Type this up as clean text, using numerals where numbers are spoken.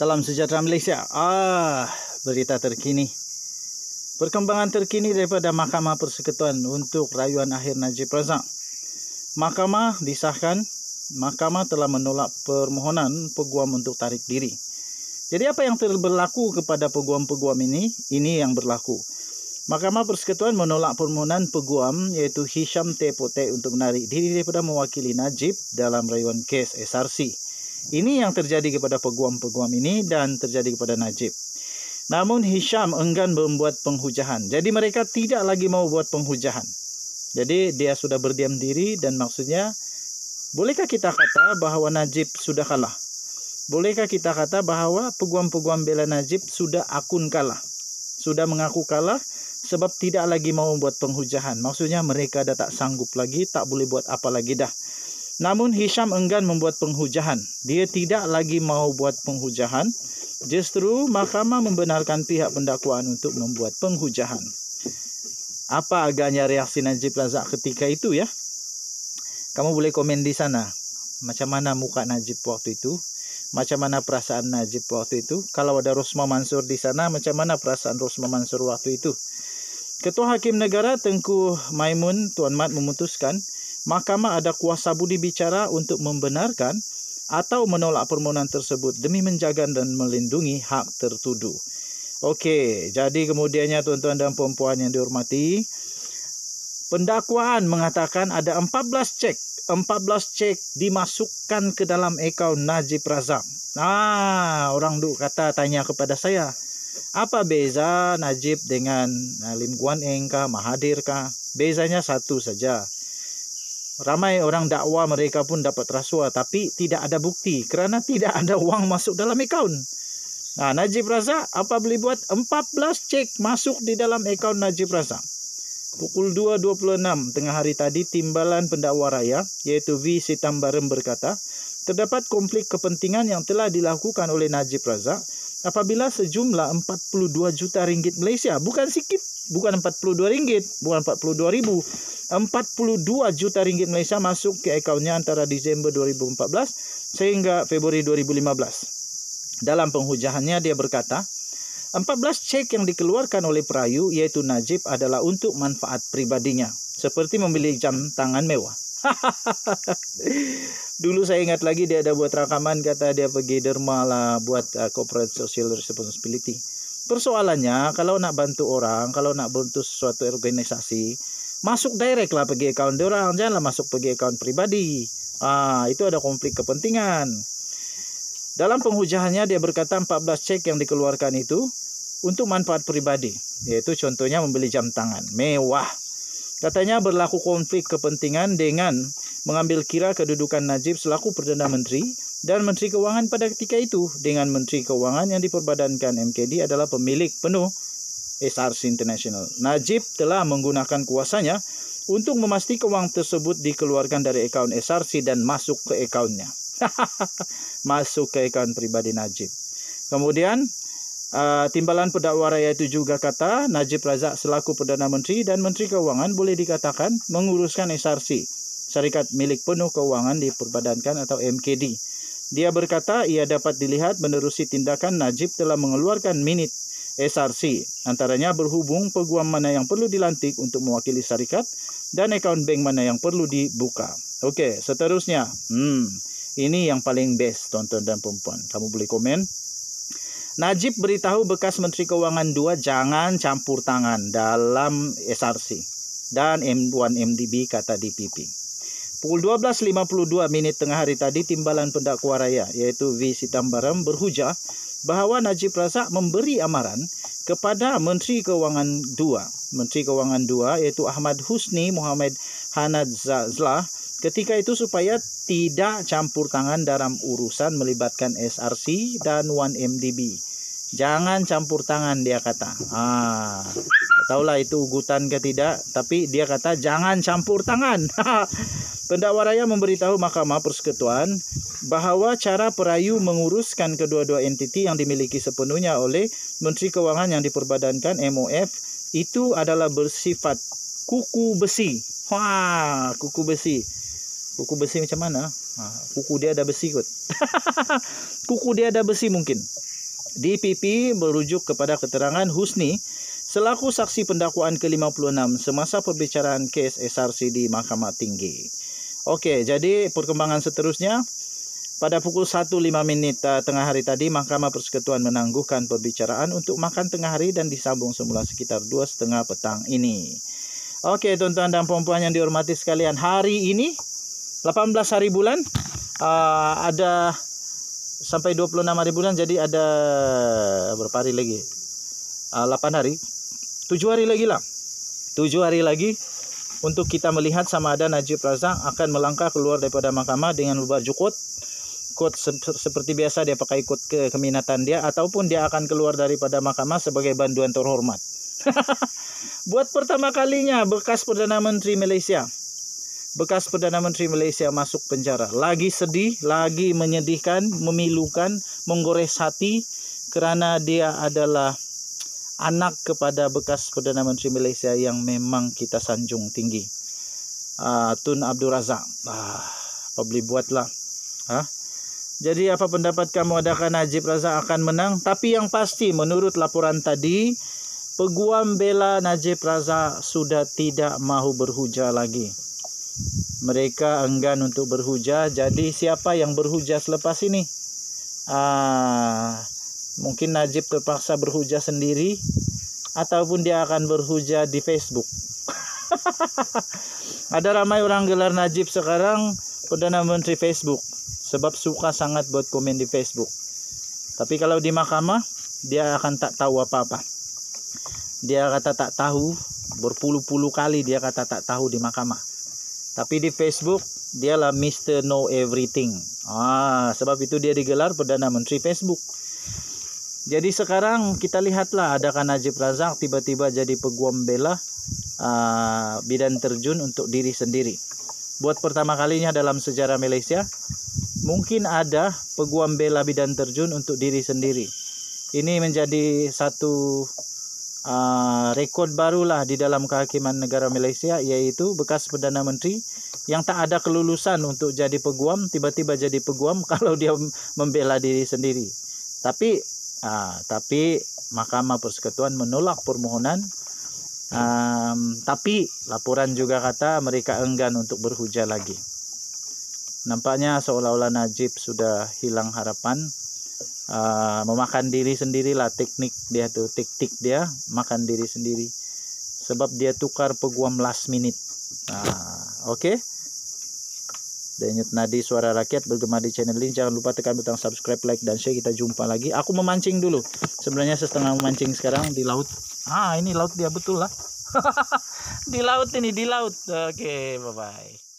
Salam sejahtera Malaysia. Berita terkini. Perkembangan terkini daripada Mahkamah Persekutuan untuk rayuan akhir Najib Razak. Mahkamah disahkan, Mahkamah telah menolak permohonan peguam untuk tarik diri. Jadi apa yang berlaku kepada peguam-peguam ini? Ini yang berlaku. Mahkamah Persekutuan menolak permohonan peguam iaitu Hisham T. Potek untuk menarik diri daripada mewakili Najib dalam rayuan kes SRC. Ini yang terjadi kepada peguam-peguam ini dan terjadi kepada Najib. Namun Hisham enggan membuat penghujahan. Jadi mereka tidak lagi mau buat penghujahan. Jadi dia sudah berdiam diri dan maksudnya, bolehkah kita kata bahawa Najib sudah kalah? Bolehkah kita kata bahawa peguam-peguam bela Najib sudah akun kalah? Sudah mengaku kalah sebab tidak lagi mau buat penghujahan. Maksudnya mereka dah tak sanggup lagi, tak boleh buat apa lagi dah. Namun Hisham enggan membuat penghujahan. Dia tidak lagi mau buat penghujahan. Justru mahkamah membenarkan pihak pendakwaan untuk membuat penghujahan. Apa agaknya reaksi Najib Razak ketika itu ya? Kamu boleh komen di sana. Macam mana muka Najib waktu itu? Macam mana perasaan Najib waktu itu? Kalau ada Rosmah Mansur di sana, macam mana perasaan Rosmah Mansur waktu itu? Ketua Hakim Negara Tengku Maimun Tuan Mat memutuskan mahkamah ada kuasa budi bicara untuk membenarkan atau menolak permohonan tersebut demi menjaga dan melindungi hak tertuduh. Okey, jadi kemudiannya tuan-tuan dan puan-puan yang dihormati, pendakwaan mengatakan ada 14 cek dimasukkan ke dalam akaun Najib Razak. Orang duk kata tanya kepada saya, apa beza Najib dengan Lim Guan Eng kah, Mahathir kah? Bezanya satu saja. Ramai orang dakwa mereka pun dapat rasuah tapi tidak ada bukti kerana tidak ada wang masuk dalam akaun. Najib Razak apa boleh buat? 14 cek masuk di dalam akaun Najib Razak. Pukul 2.26 tengah hari tadi, Timbalan Pendakwa Raya iaitu V. Sitambaram berkata, terdapat konflik kepentingan yang telah dilakukan oleh Najib Razak apabila sejumlah 42 juta ringgit Malaysia, bukan sikit, bukan 42 ringgit, bukan 42 ribu, 42 juta ringgit Malaysia masuk ke akaunnya antara Disember 2014 sehingga Februari 2015. Dalam penghujahannya dia berkata, 14 cek yang dikeluarkan oleh perayu iaitu Najib adalah untuk manfaat pribadinya, seperti membeli jam tangan mewah. Dulu saya ingat lagi dia ada buat rakaman, kata dia pergi derma lah buat corporate social responsibility. Persoalannya kalau nak bantu orang, kalau nak bantu sesuatu organisasi, masuk direct lah pergi akaun dia orang, janganlah masuk pergi akaun pribadi. Itu ada konflik kepentingan. Dalam penghujahannya dia berkata 14 cek yang dikeluarkan itu untuk manfaat pribadi, yaitu contohnya membeli jam tangan mewah. Katanya berlaku konflik kepentingan dengan mengambil kira kedudukan Najib selaku Perdana Menteri dan Menteri Kewangan pada ketika itu, dengan Menteri Kewangan yang diperbadankan MKD adalah pemilik penuh SRC International. Najib telah menggunakan kuasanya untuk memastikan wang tersebut dikeluarkan dari akaun SRC dan masuk ke akaunnya. Masuk ke akaun pribadi Najib. Kemudian Timbalan Pendakwa Raya itu juga kata Najib Razak selaku Perdana Menteri dan Menteri Kewangan boleh dikatakan menguruskan SRC, Syarikat Milik Penuh Kewangan diperbadankan atau MKD. Dia berkata ia dapat dilihat menerusi tindakan Najib telah mengeluarkan minit SRC, antaranya berhubung peguam mana yang perlu dilantik untuk mewakili syarikat dan akaun bank mana yang perlu dibuka. Okey, seterusnya. Ini yang paling best tuan-tuan dan puan-puan. Kamu boleh komen. Najib beritahu bekas Menteri Kewangan 2 jangan campur tangan dalam SRC dan M1MDB, kata DPP. Pukul 12.52 minit tengah hari tadi, Timbalan Pendakwa Raya iaitu V. Sitambaram berhujah bahawa Najib Razak memberi amaran kepada Menteri Kewangan 2. Menteri Kewangan 2 iaitu Ahmad Husni Muhammad Hanad Zazlah ketika itu supaya tidak campur tangan dalam urusan melibatkan SRC dan 1MDB. Jangan campur tangan, dia kata. Tahulah itu ugutan ke tidak, tapi dia kata jangan campur tangan. Pendakwa Raya memberitahu Mahkamah Persekutuan bahawa cara perayu menguruskan kedua-dua entiti yang dimiliki sepenuhnya oleh Menteri Kewangan yang diperbadankan MOF itu adalah bersifat kuku besi. Kuku besi. Kuku besi macam mana? Kuku dia ada besi kot. Kuku dia ada besi mungkin. DPP merujuk kepada keterangan Husni selaku saksi pendakwaan ke-56 semasa perbicaraan kes SRC di Mahkamah Tinggi. Okey, jadi perkembangan seterusnya pada pukul 1.05 tengah hari tadi, Mahkamah Persekutuan menangguhkan perbicaraan untuk makan tengah hari dan disambung semula sekitar 2.30 petang ini. Okey, tuan-tuan dan puan-puan yang dihormati sekalian, hari ini 18 hari bulan ada sampai 26 hari bulan, jadi ada berapa hari lagi? 8 hari. 7 hari lagi lah. 7 hari lagi untuk kita melihat sama ada Najib Razak akan melangkah keluar daripada mahkamah dengan berbaju kot seperti biasa, dia pakai kot keminatan dia, ataupun dia akan keluar daripada mahkamah sebagai banduan terhormat. Buat pertama kalinya bekas Perdana Menteri Malaysia masuk penjara. Lagi sedih, lagi menyedihkan, memilukan, menggores hati kerana dia adalah anak kepada bekas Perdana Menteri Malaysia yang memang kita sanjung tinggi, Tun Abdul Razak. Apa boleh buatlah. Jadi apa pendapat kamu, adakah Najib Razak akan menang? Tapi yang pasti menurut laporan tadi, peguam bela Najib Razak sudah tidak mahu berhujah lagi. Mereka enggan untuk berhujah. Jadi siapa yang berhujah selepas ini? Mungkin Najib terpaksa berhujah sendiri, ataupun dia akan berhujah di Facebook. Ada ramai orang gelar Najib sekarang Perdana Menteri Facebook, sebab suka sangat buat komen di Facebook. Tapi kalau di mahkamah, dia akan tak tahu apa-apa. Dia kata tak tahu, berpuluh-puluh kali dia kata tak tahu di mahkamah. Tapi di Facebook, dialah Mr. Know Everything. Sebab itu dia digelar Perdana Menteri Facebook. Jadi sekarang kita lihatlah, adakah Najib Razak tiba-tiba jadi peguam bela bidan terjun untuk diri sendiri. Buat pertama kalinya dalam sejarah Malaysia, mungkin ada peguam bela bidan terjun untuk diri sendiri. Ini menjadi satu rekod barulah di dalam kehakiman negara Malaysia, iaitu bekas Perdana Menteri yang tak ada kelulusan untuk jadi peguam, tiba-tiba jadi peguam kalau dia membela diri sendiri. Tapi Mahkamah Persekutuan menolak permohonan. Tapi laporan juga kata mereka enggan untuk berhujah lagi. Nampaknya seolah-olah Najib sudah hilang harapan. Memakan diri sendirilah taktik dia makan diri sendiri, sebab dia tukar peguam last minute. Okey, Denyut Nadi Suara Rakyat bergema di channel ini. Jangan lupa tekan butang subscribe, like dan share. Kita jumpa lagi. Aku memancing dulu, sebenarnya setengah memancing sekarang di laut. Ini laut dia betul lah. Di laut ini, di laut. Okey, bye bye.